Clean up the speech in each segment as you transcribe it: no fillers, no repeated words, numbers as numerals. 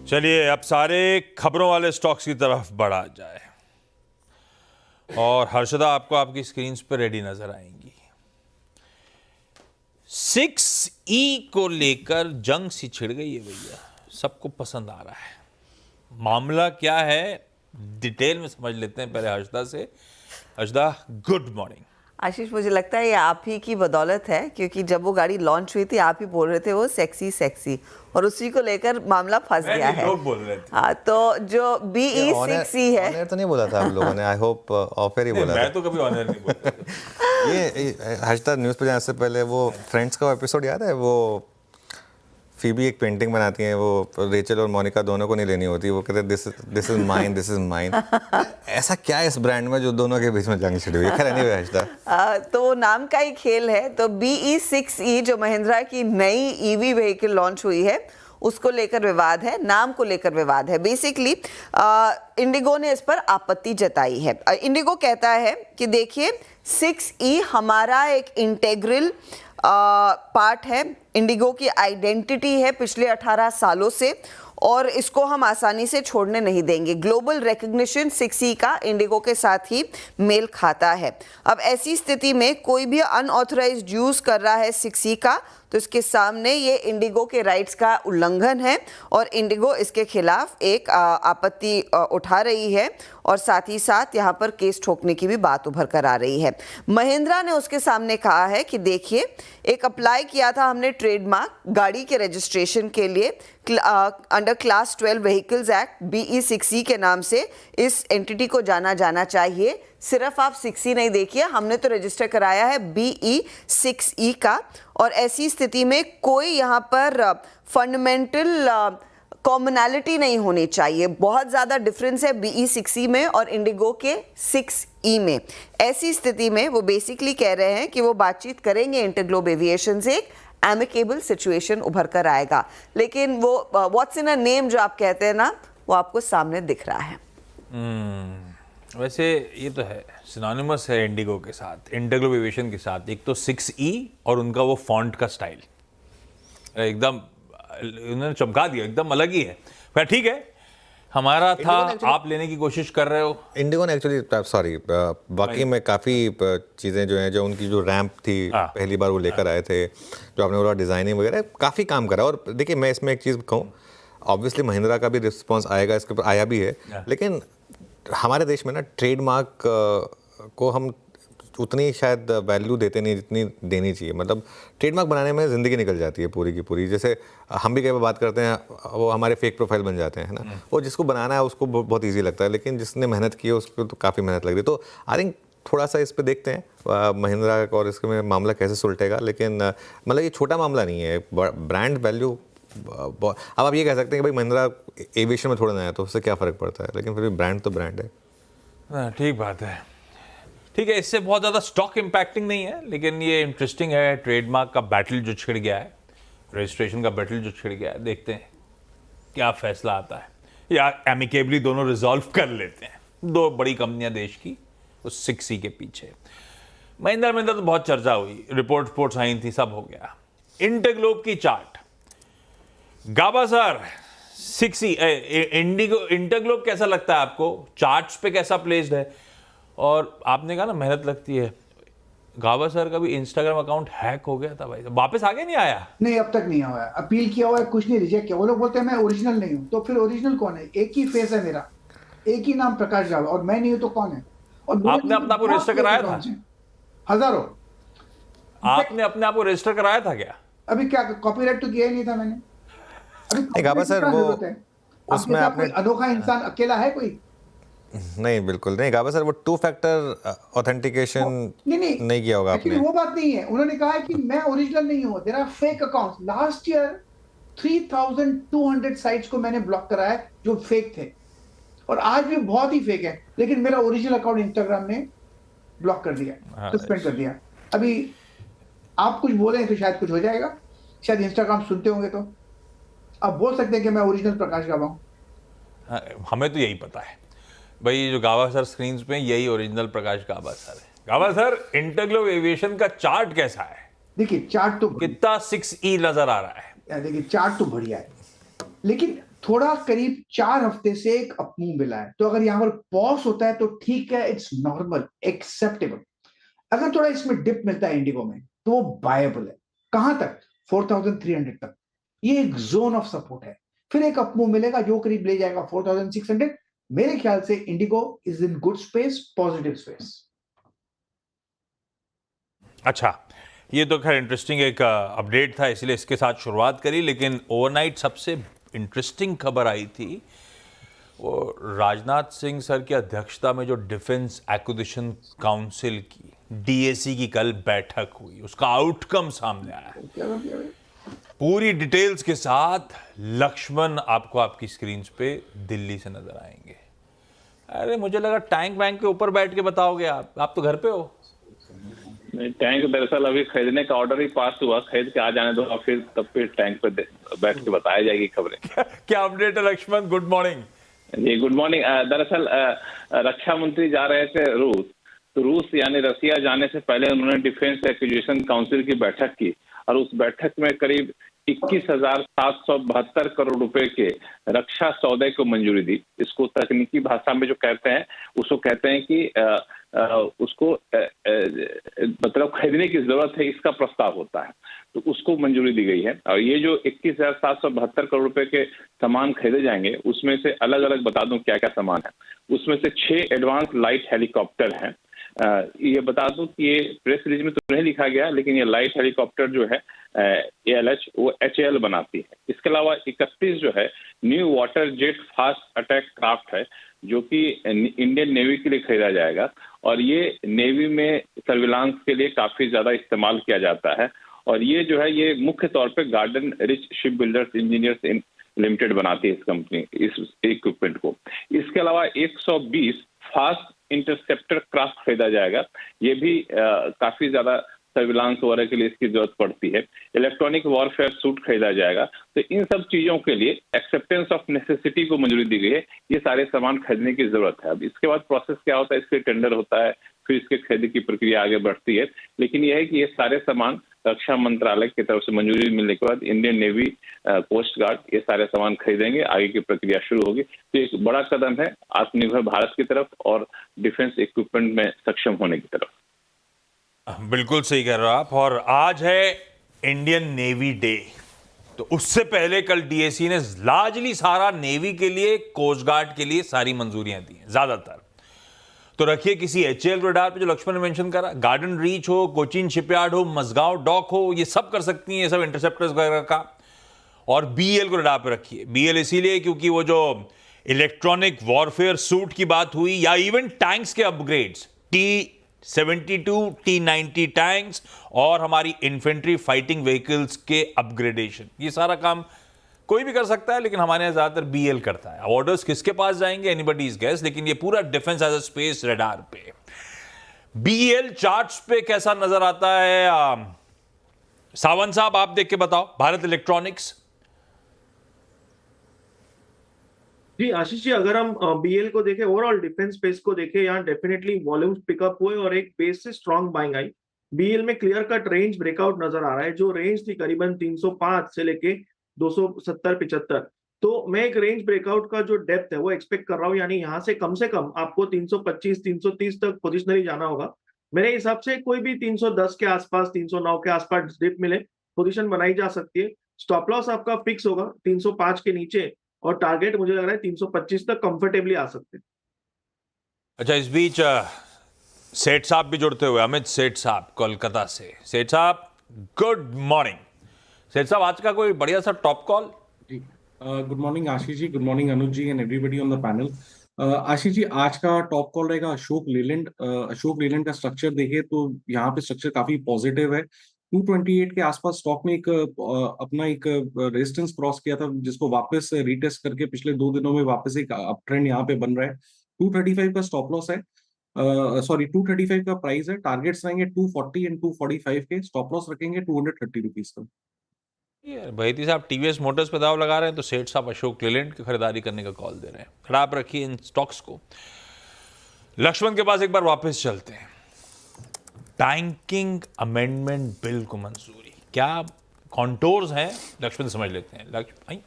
चलिए अब सारे खबरों वाले स्टॉक्स की तरफ बढ़ा जाए और हर्षदा आपको आपकी स्क्रीन पे रेडी नजर आएंगी। 6E को लेकर जंग सी छिड़ गई है भैया, सबको पसंद आ रहा है। मामला क्या है डिटेल में समझ लेते हैं पहले हर्षदा से। Harshada, good morning. आशीष, मुझे लगता है ये आप ही की बदौलत है, क्योंकि जब वो गाड़ी लॉन्च हुई थी आप ही बोल रहे थे वो सेक्सी सेक्सी, और उसी को लेकर मामला फंस गया है। लोग बोल रहे थे। हाँ, तो जो BE6E है, ऑनर तो नहीं बोला था आप लोगों ने, आई होप ऑफर ही बोला था। मैं तो कभी ऑनर नहीं बोलता। ये हैशटैग न्यूज़ पे जाने से पहले वो फ्रेंड्स का एपिसोड याद है? वो फीबी एक पेंटिंग बनाती हैं, वो रेचल और मोनिका दोनों को नहीं लेनी होती, वो कहते हैं this is mine, this is mine. ऐसा क्या है इस ब्रांड में जो दोनों के बीच में जंग छिड़ी हुई है? खैर एनीवे हैशटैग तो नाम का ही खेल है। तो BE6E जो महिंद्रा की नई EV व्हीकल लॉन्च हुई है उसको लेकर विवाद है, नाम को लेकर विवाद है। बेसिकली इंडिगो ने इस पर आपत्ति जताई है। इंडिगो कहता है कि देखिए 6E हमारा एक इंटेग्रल पार्ट है, इंडिगो की आइडेंटिटी है पिछले 18 सालों से, और इसको हम आसानी से छोड़ने नहीं देंगे। ग्लोबल रिकग्निशन 6E का इंडिगो के साथ ही मेल खाता है। अब ऐसी स्थिति में कोई भी अनऑथराइज्ड यूज कर रहा है 6E का, तो इसके सामने ये इंडिगो के राइट्स का उल्लंघन है और इंडिगो इसके खिलाफ एक आपत्ति उठा रही है, और साथ ही साथ यहाँ पर केस ठोकने की भी बात उभर कर आ रही है। महिंद्रा ने उसके सामने कहा है कि देखिए, एक अप्लाई किया था हमने ट्रेडमार्क गाड़ी के रजिस्ट्रेशन के लिए under class 12 vehicles act BE6E के नाम से इस एंटिटी को जाना जाना चाहिए। सिर्फ आप 6E नहीं देखिए, हमने तो रजिस्टर कराया है BE6E का, और ऐसी स्थिति में कोई यहाँ पर फंडामेंटल कॉमनैलिटी नहीं होनी चाहिए। बहुत ज़्यादा डिफरेंस है BE6E में और इंडिगो के 6E में। ऐसी स्थिति में वो बेसिकली कह रहे हैं कि वो बातचीत करेंगे इंटरग्लोब एविएशन से, एक एमिकेबल सिचुएशन उभर कर आएगा। लेकिन वो व्हाट्स इन अ नेम जो आप कहते हैं ना, वो आपको सामने दिख रहा है। वैसे ये तो है, सिनोनिमस है इंडिगो के साथ, इंटरग्लोब एविएशन के साथ। एक तो 6E और उनका वो फॉन्ट का स्टाइल एकदम उन्होंने चमका दिया, एकदम अलग ही है। पर ठीक है, हमारा था, आप लेने की कोशिश कर रहे हो। इंडिगो ने एक्चुअली सॉरी बाकी में काफ़ी चीज़ें जो हैं, जो उनकी जो रैंप थी पहली बार वो लेकर आए थे, जो आपने बोला डिज़ाइनिंग वगैरह, काफ़ी काम करा। और देखिए मैं इसमें एक चीज़ कहूँ, ऑब्वियसली महिंद्रा का भी रिस्पॉन्स आएगा, इसके ऊपर आया भी है, लेकिन हमारे देश में ना ट्रेडमार्क को हम उतनी शायद वैल्यू देते नहीं जितनी देनी चाहिए। मतलब ट्रेडमार्क बनाने में ज़िंदगी निकल जाती है पूरी की पूरी। जैसे हम भी कई बार बात करते हैं, वो हमारे फेक प्रोफाइल बन जाते हैं, है ना। वो जिसको बनाना है उसको बहुत ईजी लगता है, लेकिन जिसने मेहनत की है उसको तो काफ़ी मेहनत लगती है। तो आई थिंक थोड़ा सा इस पर देखते हैं महिंद्रा और इसके में मामला कैसे सुलटेगा। लेकिन मतलब ये छोटा मामला नहीं है, ब्रांड वैल्यू। अब आप ये कह सकते हैं कि भाई महिंद्रा एविएशन में थोड़ा नया है तो उससे क्या फ़र्क पड़ता है, लेकिन फिर भी ब्रांड तो ब्रांड है। ठीक बात है, ठीक है। इससे बहुत ज़्यादा स्टॉक इम्पैक्टिंग नहीं है, लेकिन ये इंटरेस्टिंग है। ट्रेडमार्क का बैटल जो छिड़ गया है, रजिस्ट्रेशन का बैटल जो छिड़ गया है, देखते हैं क्या फैसला आता है, या एमिकेबली दोनों रिजॉल्व कर लेते हैं। दो बड़ी कंपनियां देश की उस 6E के पीछे। महिंद्रा तो बहुत चर्चा हुई, रिपोर्ट्स आई थी, सब हो गया। इंटरग्लोब की चार्ट, गाबा सर 6E इंटरग्लोब कैसा लगता है आपको? चार्ट्स पे कैसा प्लेस्ड है? और आपने कहा ना मेहनत लगती है, गाबा सर का भी इंस्टाग्राम अकाउंट हैक हो गया था भाई, वापस आगे नहीं आया। नहीं, अब तक नहीं आया। अपील किया हुआ है, कुछ नहीं, रिजेक्ट किया। वो लोग बोलते हैं मैं ओरिजिनल नहीं हूँ, तो फिर ओरिजिनल कौन है? एक ही फेस है मेरा, एक ही नाम प्रकाश गाबा, और मैं नहीं हूँ तो कौन है? और आपने अपने आप को रजिस्टर कराया था? हजारों। आपने अपने आप को रजिस्टर कराया था क्या? अभी क्या कॉपीराइट तो किया ही नहीं था मैंने। अभी गाबा सर वो उसमें आपने अनोखा इंसान अकेला है कोई? नहीं, बिल्कुल नहीं गाबा सर, वो 2 फैक्टर ऑथेंटिकेशन नहीं किया होगा आपने। वो बात नहीं है। उन्होंने कहा है कि मैं ओरिजिनल नहीं हूँ, there are fake accounts. Last year 3200 sites को मैंने ब्लॉक करा है जो फेक थे, और आज भी बहुत ही फेक है, लेकिन मेरा ओरिजिनल अकाउंट इंस्टाग्राम ने ब्लॉक कर दिया, सस्पेंड कर दिया। अभी आप कुछ बोले तो शायद कुछ हो जाएगा, शायद इंस्टाग्राम सुनते होंगे तो आप बोल सकते हैं कि मैं ओरिजिनल प्रकाश गाबा हूं। हमें तो यही पता है भाई, जो गाबा सर स्क्रीन पे यही ओरिजिनल प्रकाश गाबा सर है। गाबा सर, इंटरग्लोब एविएशन का चार्ट कैसा है? देखिए चार्ट तो कितना 6E नजर आ रहा है? देखिए चार्ट तो बढ़िया है, लेकिन थोड़ा करीब 4 हफ्ते से एक अपमूव मिला है, तो अगर यहाँ पर पॉज होता है तो ठीक है, इट्स नॉर्मल, एक्सेप्टेबल। अगर थोड़ा इसमें डिप मिलता है इंडिगो में तो वो बायबल है। कहां तक? 4300 तक। ये एक जोन ऑफ सपोर्ट है। फिर एक अपमूव मिलेगा जो करीब ले जाएगा 4600। मेरे ख्याल से Indigo is in good space, positive space. अच्छा, ये तो खैर इंटरेस्टिंग एक अपडेट था, इसलिए इसके साथ शुरुआत करी। लेकिन ओवरनाइट सबसे इंटरेस्टिंग खबर आई थी वो राजनाथ सिंह सर की अध्यक्षता में जो डिफेंस एक्विजिशन काउंसिल की डीएसी की कल बैठक हुई, उसका आउटकम सामने आया है। पूरी डिटेल्स के साथ लक्ष्मण आपको आपकी स्क्रीन पे दिल्ली से नजर आएंगे। अरे मुझे लगा टैंक बैंक के ऊपर बैठ के बताओगे आप तो घर पे हो। नहीं, टैंक दरअसल अभी खरीदने का ऑर्डर ही पास हुआ, खरीद के आ जाने दो और फिर तब फिर टैंक पे बैठ के बताया जाएगी खबरें। क्या अपडेट है लक्ष्मण? Good morning. जी गुड मॉर्निंग। दरअसल रक्षा मंत्री जा रहे थे रूस, तो रूस यानी रसिया जाने से पहले उन्होंने डिफेंस एक्विजिशन काउंसिल की बैठक की और उस बैठक में करीब 21,772 करोड़ रुपए के रक्षा सौदे को मंजूरी दी। इसको तकनीकी भाषा में जो कहते हैं उसको कहते हैं कि उसको मतलब खरीदने की जरूरत है, इसका प्रस्ताव होता है, तो उसको मंजूरी दी गई है। और ये जो 21,772 करोड़ रुपए के सामान खरीदे जाएंगे उसमें से अलग अलग बता दूं क्या क्या सामान है। उसमें से 6 एडवांस लाइट हेलीकॉप्टर हैं। ये बता दूं कि ये प्रेस रिलीज में तो नहीं लिखा गया, लेकिन ये लाइट हेलीकॉप्टर जो है ALH वो HAL बनाती है। इसके अलावा 31 जो है new water jet fast attack craft है जो कि इंडियन नेवी के लिए खरीदा जाएगा और ये नेवी में सर्विलांस के लिए काफी ज्यादा इस्तेमाल किया जाता है। और ये जो है ये मुख्य तौर पे garden rich ship builders engineers limited बनाती है इस कंपनी इस इक्विपमेंट को। इसके अलावा 120 फास्ट इंटरसेप्टर क्राफ्ट खरीदा जाएगा। ये भी काफी ज्यादा सर्विलांस वगैरह के लिए इसकी जरूरत पड़ती है। इलेक्ट्रॉनिक वॉरफेयर सूट खरीदा जाएगा। तो इन सब चीजों के लिए एक्सेप्टेंस ऑफ नेसेसिटी को मंजूरी दी गई है। ये सारे सामान खरीदने की जरूरत है। अब इसके बाद प्रोसेस क्या होता है, इसके टेंडर होता है, फिर इसके खरीद की प्रक्रिया आगे बढ़ती है। लेकिन यह है कि ये सारे सामान रक्षा मंत्रालय की तरफ से मंजूरी मिलने के बाद इंडियन नेवी, कोस्ट गार्ड ये सारे सामान खरीदेंगे, आगे की प्रक्रिया शुरू होगी। तो एक बड़ा कदम है आत्मनिर्भर भारत की तरफ और डिफेंस इक्विपमेंट में सक्षम होने की तरफ। बिल्कुल सही कह रहे हो आप। और आज है इंडियन नेवी डे, तो उससे पहले कल डीएसी ने लार्जली सारा नेवी के लिए, कोस्ट गार्ड के लिए सारी मंजूरियां दी हैं ज्यादातर। तो रखिए किसी HAL रडार पे जो लक्ष्मण ने मेंशन करा, गार्डन रीच हो, कोचीन शिपयार्ड हो, मसगांव डॉक हो, ये सब कर सकती हैं, ये सब इंटरसेप्टर्स वगैरह का। और BEL को रडार पे रखिए। BEL इसीलिए क्योंकि वो जो इलेक्ट्रॉनिक वॉरफेयर सूट की बात हुई या इवन टैंक्स के अपग्रेड्स, T-72, T-90 टैंक्स और हमारी इन्फेंट्री फाइटिंग व्हीकल्स के अपग्रेडेशन, ये सारा काम कोई भी कर सकता है, लेकिन हमारे यहां ज्यादातर BEL करता है। ऑर्डर्स किसके पास जाएंगे एनीबडीज गेस, लेकिन ये पूरा defence as a space radar पे। BEL चार्ट्स पे कैसा नजर आता है सावंत साहब, आप देख के बताओ। भारत इलेक्ट्रॉनिक्स। जी आशीष जी, अगर हम BEL को देखें, ओवरऑल डिफेंस स्पेस को देखें, यहाँ डेफिनेटली वॉल्यूम्स पिकअप हुए और एक बेस से स्ट्रॉन्ग बाइंग आई। BEL में क्लियर कट रेंज ब्रेकआउट नजर आ रहा है। जो रेंज थी करीबन 305 से लेके 270-75, तो मैं एक रेंज ब्रेकआउट का जो डेप्थ है वो एक्सपेक्ट कर रहा हूँ। यानी यहाँ से कम आपको 325-330 तक पोजिशनली जाना होगा। मेरे हिसाब से कोई भी 310 के आसपास, 309 के आसपास डिप मिले, पोजीशन बनाई जा सकती है। स्टॉप लॉस आपका फिक्स होगा 305 के नीचे और टारगेट मुझे लग रहा है 325 तक कंफर्टेबली आ सकते हैं। अच्छा, इस बीच सेठ साहब भी जुड़ते हुए, अमित सेठ साहब कोलकाता से। सेठ साहब गुड मॉर्निंग। सेठ साहब, आज का कोई बढ़िया सा टॉप कॉल? जी good morning Ashish ji, good morning Anuj ji and everybody on the panel. Ashish ji, आज का टॉप कॉल रहेगा अशोक लेलैंड। अशोक लेलैंड का स्ट्रक्चर देखे तो यहाँ पे स्ट्रक्चर काफी पॉजिटिव है। 228 के आसपास स्टॉक ने एक अपना एक रेजिस्टेंस क्रॉस किया था, जिसको वापस रीटेस्ट करके पिछले 2 दिनों में वापस एक अप ट्रेंड यहाँ पे बन रहा है। 235 का स्टॉप लॉस है, सॉरी 235 का प्राइस है। टारगेट्स रहेंगे 240 एंड 245 के, स्टॉप लॉस रखेंगे 230 रुपीज का। भाईती साहब TVS मोटर्स पे दाव लगा रहे हैं, तो सेठ साहब अशोक लेलैंड की खरीदारी करने का कॉल दे रहे हैं। खड़ा आप रखिए इन स्टॉक्स को। लक्ष्मण के पास एक बार वापस चलते हैं। बैंकिंग अमेंडमेंट बिल को मंजूरी, क्या कॉन्टोर्स हैं लक्ष्मण समझ लेते हैं। लक्ष्मण भाई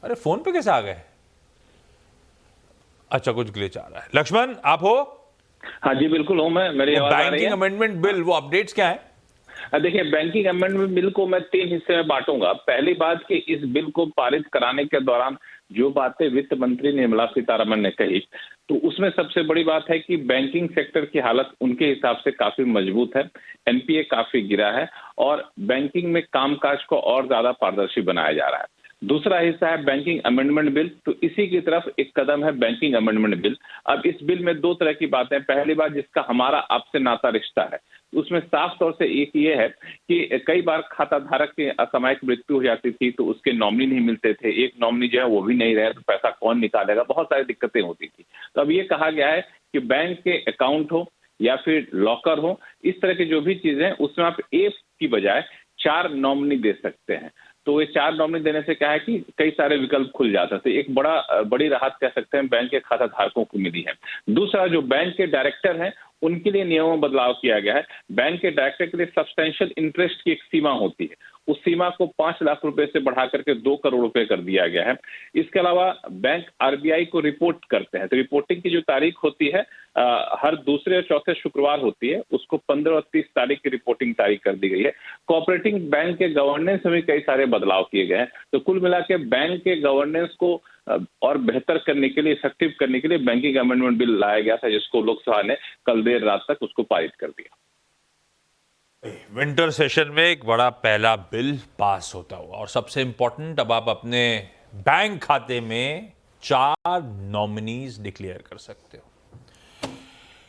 अरे फोन पे कैसे आ गए? अच्छा, कुछ ग्लिच आ रहा है। लक्ष्मण, आप हो? हाँ जी, बिल्कुल हूँ मैं। मेरी आवाज आ रही बैंकिंग है? अमेंडमेंट बिल, वो अपडेट्स क्या है? देखिए, बैंकिंग अमेंडमेंट बिल को मैं 3 हिस्से में बांटूंगा। पहली बात कि इस बिल को पारित कराने के दौरान जो बातें वित्त मंत्री निर्मला सीतारमण ने कही, तो उसमें सबसे बड़ी बात है कि बैंकिंग सेक्टर की हालत उनके हिसाब से काफी मजबूत है, एनपीए काफी गिरा है और बैंकिंग में कामकाज को और ज्यादा पारदर्शी बनाया जा रहा है। दूसरा हिस्सा है बैंकिंग अमेंडमेंट बिल, तो इसी की तरफ एक कदम है बैंकिंग अमेंडमेंट बिल। अब इस बिल में 2 तरह की बातें। पहली बात, जिसका हमारा आपसे नाता रिश्ता है, उसमें साफ तौर से एक ये है कि कई बार खाता धारक की असामयिक मृत्यु हो जाती थी तो उसके नॉमिनी नहीं मिलते थे, एक नॉमिनी जो है वो भी नहीं रहे तो पैसा कौन निकालेगा, बहुत सारी दिक्कतें होती थी। तो अब ये कहा गया है कि बैंक के अकाउंट हो या फिर लॉकर हो, इस तरह की जो भी चीजें हैं उसमें आप एक की बजाय 4 नॉमिनी दे सकते हैं। तो ये 4 नॉमिनी देने से क्या है कि कई सारे विकल्प खुल जाते थे। एक बड़ी राहत कह सकते हैं बैंक के खाता धारकों को मिली है। दूसरा, जो बैंक के डायरेक्टर हैं उनके लिए नियमों में बदलाव किया गया है। बैंक के डायरेक्टर के लिए सब्सटेंशियल इंटरेस्ट की एक सीमा होती है, उस सीमा को 5 लाख रुपए से बढ़ा करके 2 करोड़ रुपए कर दिया गया है। इसके अलावा बैंक आरबीआई को रिपोर्ट करते हैं, तो रिपोर्टिंग की जो तारीख होती है हर दूसरे और चौथे शुक्रवार होती है, उसको 15 और 30 तारीख की रिपोर्टिंग तारीख कर दी गई है। कोऑपरेटिव बैंक के गवर्नेंस में भी कई सारे बदलाव किए गए हैं। तो कुल मिला के बैंक के गवर्नेंस को और बेहतर करने के लिए, इफेक्टिव करने के लिए बैंकिंग अमेंडमेंट बिल लाया गया था, जिसको लोकसभा ने कल देर रात तक उसको पारित कर दिया। विंटर सेशन में एक बड़ा पहला बिल पास होता हुआ, और सबसे इंपॉर्टेंट, अब आप अपने बैंक खाते में 4 नॉमिनीज डिक्लेयर कर सकते हो।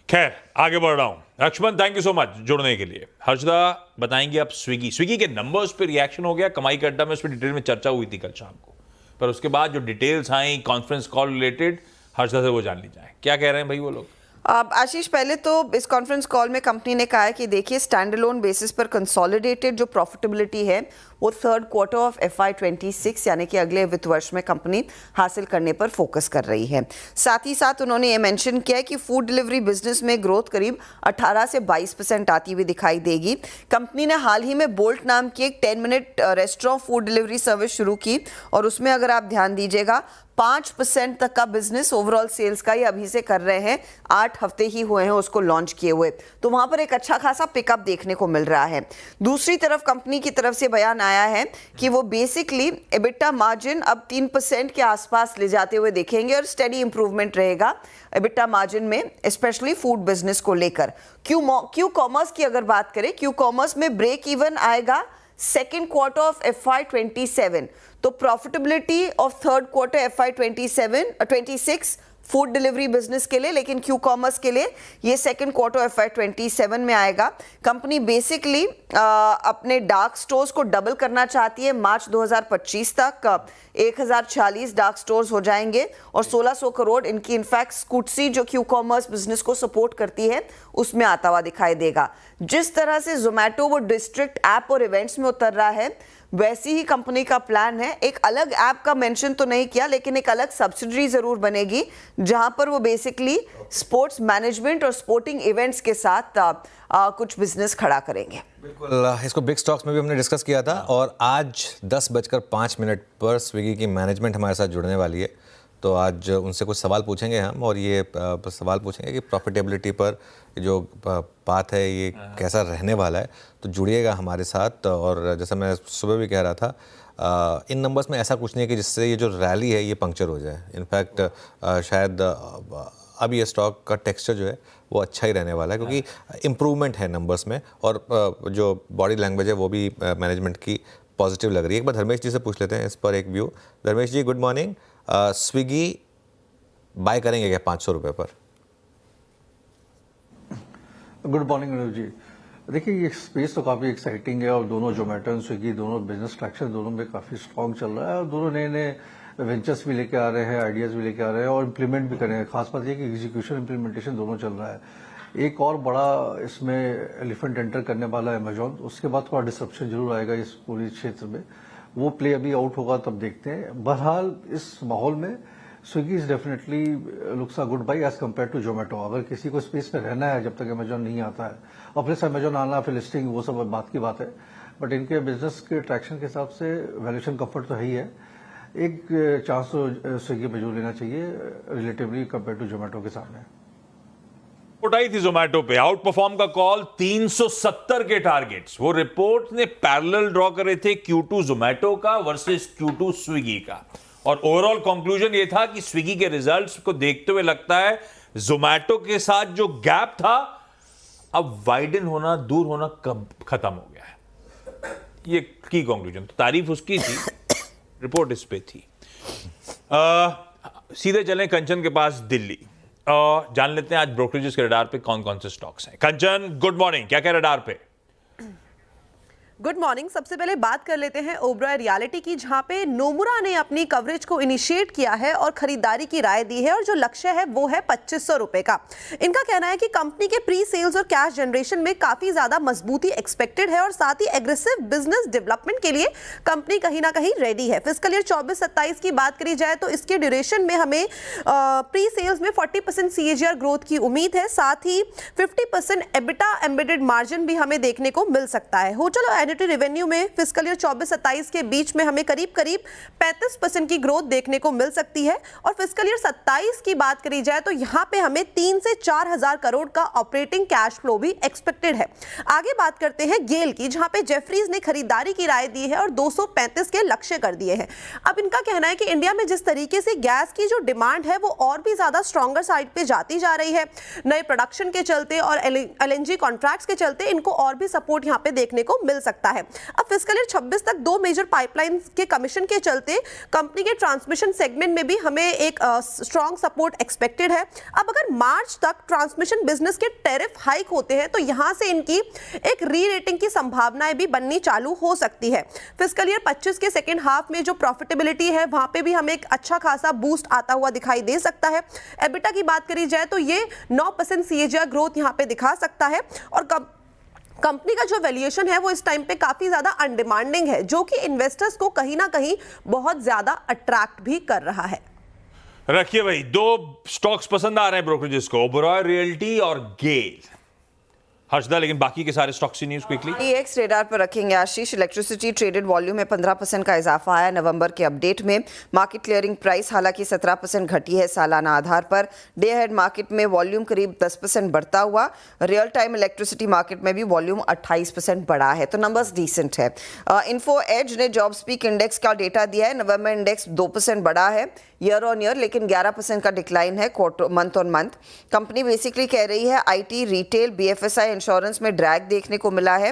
खैर, आगे बढ़ रहा हूं। Lakshman, thank you so much जुड़ने के लिए। हर्षदा बताएंगे अब स्विगी के नंबर्स पे रिएक्शन हो गया, कमाई का अड्डा में उस पर डिटेल में चर्चा हुई थी कल शाम को, पर उसके बाद जो डिटेल्स आई कॉन्फ्रेंस कॉल रिलेटेड, हर्षदा से वो जान ली जाए। क्या कह रहे हैं भाई वो लोग? आशीष, पहले तो इस कॉन्फ्रेंस कॉल में कंपनी ने कहा है कि देखिए, स्टैंड अलोन बेसिस पर कंसोलिडेटेड जो प्रॉफिटेबिलिटी है वो 3rd क्वार्टर ऑफ FY26 यानी कि अगले वित्त वर्ष में कंपनी हासिल करने पर फोकस कर रही है। साथ ही साथ उन्होंने ये मेंशन किया है कि फूड डिलीवरी बिजनेस में ग्रोथ करीब 18 से 22% आती हुई दिखाई देगी। कंपनी ने हाल ही में बोल्ट नाम की एक 10 minute restaurant food delivery service शुरू की और उसमें अगर आप ध्यान दीजिएगा 5% तक का बिजनेस ओवरऑल सेल्स का ये अभी से कर रहे हैं। 8 हफ्ते ही हुए हैं उसको लॉन्च किए हुए, तो वहां पर एक अच्छा खासा पिकअप देखने को मिल रहा है। दूसरी तरफ कंपनी की तरफ से बयान आया है कि वो बेसिकली एबिटा मार्जिन अब 3% के आसपास ले जाते हुए देखेंगे और स्टेडी इंप्रूवमेंट रहेगा एबिटा मार्जिन में, स्पेशली फूड बिजनेस को लेकर। क्यू कॉमर्स की अगर बात करें, क्यू कॉमर्स में ब्रेक इवन आएगा 2nd क्वार्टर ऑफ FY27, तो profitability of 3rd quarter FY26 food delivery business के लिए, लेकिन क्यू कॉमर्स के लिए ये 2nd क्वार्टर FY27 में आएगा। कंपनी बेसिकली अपने डार्क स्टोर्स को डबल करना चाहती है। मार्च 2025 तक 1040 डार्क स्टोर्स हो जाएंगे और 1600 करोड़ इनकी इनफैक्ट स्कूटसी जो क्यू कॉमर्स बिजनेस को सपोर्ट करती है उसमें आता हुआ दिखाई देगा। जिस तरह से जोमेटो वो डिस्ट्रिक्ट ऐप और इवेंट्स में उतर रहा है, वैसी ही कंपनी का प्लान है। एक अलग ऐप का मेंशन तो नहीं किया, लेकिन एक अलग सब्सिडरी जरूर बनेगी जहां पर वो बेसिकली स्पोर्ट्स मैनेजमेंट और स्पोर्टिंग इवेंट्स के साथ कुछ बिजनेस खड़ा करेंगे। बिल्कुल, इसको बिग स्टॉक्स में भी हमने डिस्कस किया था और आज 10:05 पर स्विगी की मैनेजमेंट हमारे साथ जुड़ने वाली है, तो आज उनसे कुछ सवाल पूछेंगे हम और ये सवाल पूछेंगे कि प्रॉफिटेबिलिटी पर जो बात है ये कैसा रहने वाला है। तो जुड़िएगा हमारे साथ। और जैसा मैं सुबह भी कह रहा था, इन नंबर्स में ऐसा कुछ नहीं है कि जिससे ये जो रैली है ये पंक्चर हो जाए। इनफैक्ट शायद अब ये स्टॉक का टेक्सचर जो है वो अच्छा ही रहने वाला है, क्योंकि इम्प्रूवमेंट है नंबर्स में और जो बॉडी लैंग्वेज है वो भी मैनेजमेंट की पॉजिटिव लग रही है। एक बार धर्मेश जी से पूछ लेते हैं इस पर एक व्यू। धर्मेश जी, गुड मॉर्निंग। स्विगी बाय करेंगे क्या 500 रुपये पर? गुड मॉर्निंग अनुज जी। देखिए, ये स्पेस तो काफ़ी एक्साइटिंग है और दोनों जोमेटो और स्विगी दोनों बिजनेस ट्रैक्शन दोनों में काफ़ी स्ट्रॉन्ग चल रहा है और दोनों नए नए वेंचर्स भी लेके आ रहे हैं, आइडियाज़ भी लेके आ रहे हैं और इम्प्लीमेंट भी कर रहे हैं। खास बात यह कि एग्जीक्यूशन इम्प्लीमेंटेशन दोनों चल रहा है। एक और बड़ा इसमें एलिफेंट एंटर करने वाला है अमेजॉन, उसके बाद थोड़ा डिसरप्शन जरूर आएगा इस पूरी क्षेत्र में। वो प्ले अभी आउट होगा तब देखते हैं। बहरहाल इस माहौल में Swiggy is definitely looks a good buy as compare to Zomato. अगर किसी को स्पेस में रहना है जब तक अमेजॉन नहीं आता है, और फिर से अमेजॉन आना, फिर लिस्टिंग, वो सब बात की बात है, बट इनके बिजनेस के ट्रैक्शन के हिसाब से वैल्यूएशन कंफर्ट तो है ही है। एक चांस तो स्विगी पे जो लेना चाहिए रिलेटिवली कंपेयर टू जोमेटो के सामने। उठाई थी जोमेटो पे, आउट परफॉर्म का कॉल, 370 के टारगेट्स। वो रिपोर्ट ने पैरेलल ड्रॉ करे थे Q2 जोमेटो का वर्सेस Q2 स्विगी का, और ओवरऑल कंक्लूजन ये था कि स्विगी के रिजल्ट्स को देखते हुए लगता है जोमेटो के साथ जो गैप था अब वाइडन होना, दूर होना कब खत्म हो गया है। ये की कंक्लूजन, तो तारीफ उसकी थी, रिपोर्ट इस पे थी। सीधे चलें कंचन के पास दिल्ली, जान लेते हैं आज ब्रोकरेजेस के रडार पे कौन कौन से स्टॉक्स हैं। कंचन गुड मॉर्निंग, क्या क्या रडार पे? Good morning. सबसे पहले बात कर लेते हैं ओबरॉय रियलिटी की, जहां पे नोमुरा ने अपनी कवरेज को इनिशिएट किया है और खरीदारी की राय दी है, और जो लक्ष्य है वो है 2500 रुपए का। इनका कहना है कि कंपनी के प्री सेल्स और कैश जनरेशन में काफी ज्यादा मजबूती एक्सपेक्टेड है, और साथ ही एग्रेसिव बिजनेस डेवलपमेंट के लिए कंपनी कहीं ना कहीं रेडी है। फिस्कल ईयर 24-27 की बात करी जाए तो इसके ड्यूरेशन में हमें प्री सेल्स में 40% CAGR ग्रोथ की उम्मीद है, साथ ही 50% एबिटा एम्बेडेड मार्जिन भी हमें देखने को मिल सकता है। होटल रेवेन्यू में फिस्कल ईयर 24-27 के बीच में हमें करीब 35% की ग्रोथ देखने को मिल सकती है, और फिस्कल ईयर 27 की बात करी जाए तो यहां पे हमें 3 से 4 हजार करोड़ का ऑपरेटिंग कैश फ्लो भी एक्सपेक्टेड है। आगे बात करते हैं गेल की, जहां पे जेफरीज ने खरीदारी की राय दी है और 235 के लक्ष्य कर दिए हैं। अब इनका कहना है कि इंडिया में जिस तरीके से गैस की जो डिमांड है वो और भी ज्यादा स्ट्रॉन्गर साइड पे जाती जा रही है, नए प्रोडक्शन के चलते और LNG कॉन्ट्रैक्ट्स के चलते इनको और भी सपोर्ट यहां पे देखने को मिल सकता है। अब फिस्कल ईयर 26 तक 2 मेजर पाइपलाइंस के कमीशन के चलते कंपनी के ट्रांसमिशन सेगमेंट में भी हमें एक स्ट्रॉन्ग सपोर्ट एक्सपेक्टेड है। अब अगर मार्च तक ट्रांसमिशन बिजनेस के टैरिफ हाइक होते हैं तो यहां से इनकी एक री रेटिंग की संभावनाएं भी बननी चालू हो सकती है। फिस्कल ईयर 25 के सेकेंड हाफ में जो प्रॉफिटेबिलिटी है वहां पे भी हमें एक अच्छा खासा बूस्ट आता हुआ दिखाई दे सकता है। एबिटा की बात करी जाए तो ये 9% CAGR ग्रोथ यहां पे दिखा सकता है, और कंपनी का जो वैल्यूएशन है वो इस टाइम पे काफी ज्यादा अनडिमांडिंग है, जो कि इन्वेस्टर्स को कहीं ना कहीं बहुत ज्यादा अट्रैक्ट भी कर रहा है। रखिए भाई, 2 स्टॉक्स पसंद आ रहे हैं ब्रोकरेजेस को, ओबरॉय रियल्टी और गेल। हर्षदा, लेकिन बाकी के सारे स्टॉक्स की न्यूज क्विकली EX रेडार पर रखेंगे आशीष। इलेक्ट्रिसिटी ट्रेडेड वॉल्यूम में 15% का इजाफा आया नवंबर के अपडेट में। मार्केट क्लियरिंग प्राइस हालांकि 17% घटी है सालाना आधार पर। डे हेड मार्केट में वॉल्यूम करीब 10% बढ़ता हुआ। रियल टाइम इलेक्ट्रिसिटी मार्केट में भी वॉल्यूम 28% बढ़ा है, तो नंबर्स डिसेंट है। इन्फो एज ने जॉब स्पीक इंडेक्स का डेटा दिया है। नवंबर इंडेक्स 2% बढ़ा है ईयर ऑन ईयर, लेकिन 11% का डिक्लाइन है month on month. Company basically कह रही है IT, रिटेल, BFSI, इंश्योरेंस में ड्रैग देखने को मिला है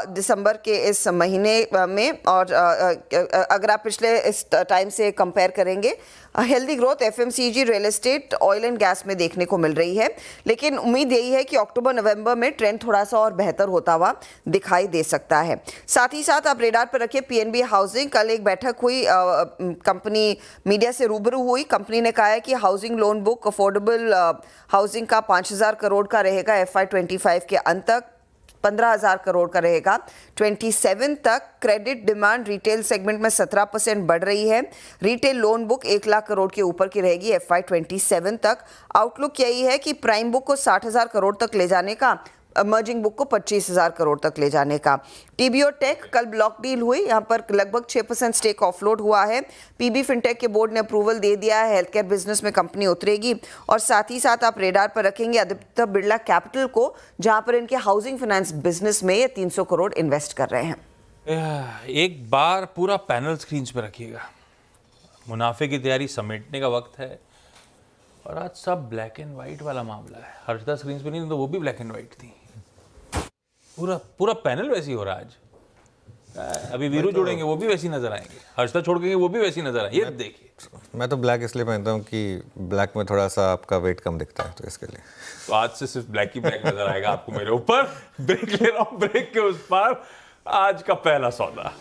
दिसंबर के इस महीने में, और अगर आप पिछले इस टाइम से कंपेयर करेंगे healthy growth FMCG, real estate, oil and gas में देखने को मिल रही है। लेकिन उम्मीद यही है कि अक्टूबर नवंबर में ट्रेंड थोड़ा सा और बेहतर होता हुआ दिखाई दे सकता है। साथ ही साथ आप रेडार पर रखिए PNB हाउसिंग। कल एक बैठक हुई, कंपनी मीडिया से रूबरू हुई। कंपनी ने कहा है कि housing loan book affordable housing का 5000 करोड़ का रहेगा FY 25 के अंत तक, 15,000 करोड़ का रहेगा 27 तक। क्रेडिट डिमांड रिटेल सेगमेंट में 17% बढ़ रही है। Retail loan book 1 lakh crore के ऊपर की रहेगी FY 27 तक। आउटलुक यही है कि प्राइम बुक को 60,000 करोड़ तक ले जाने का, इमर्जिंग बुक को 25,000 करोड़ तक ले जाने का। TBO टेक कल ब्लॉक डील हुई, यहाँ पर लगभग 6% स्टेक ऑफलोड हुआ है। PB फिनटेक के बोर्ड ने अप्रूवल दे दिया है, हेल्थ केयर बिजनेस में कंपनी उतरेगी। और साथ ही साथ आप रेडार पर रखेंगे आदित्य बिरला कैपिटल को, जहाँ पर इनके हाउसिंग फाइनेंस बिजनेस में ये 300 करोड़ इन्वेस्ट कर रहे हैं। एक बार पूरा पैनल स्क्रीन पे रखिएगा, मुनाफे की तैयारी समेटने का वक्त है, और आज सब ब्लैक एंड व्हाइट वाला मामला है। हर्षदा स्क्रीन पे नहीं तो वो भी ब्लैक एंड व्हाइट थी। पूरा पैनल वैसी हो रहा है आज। अभी वीरू जोड़ेंगे वो भी वैसी नजर आएंगे, हर्षदा छोड़ के वो भी वैसी नजर आएंगे। ये देखिए, मैं तो ब्लैक इसलिए पहनता हूँ कि ब्लैक में थोड़ा सा आपका वेट कम दिखता है, तो इसके लिए। तो आज से सिर्फ ब्लैक ही ब्लैक नजर आएगा आपको मेरे ऊपर। ब्रेक ले रहा हूँ, ब्रेक के उस पार आज का पहला सौदा।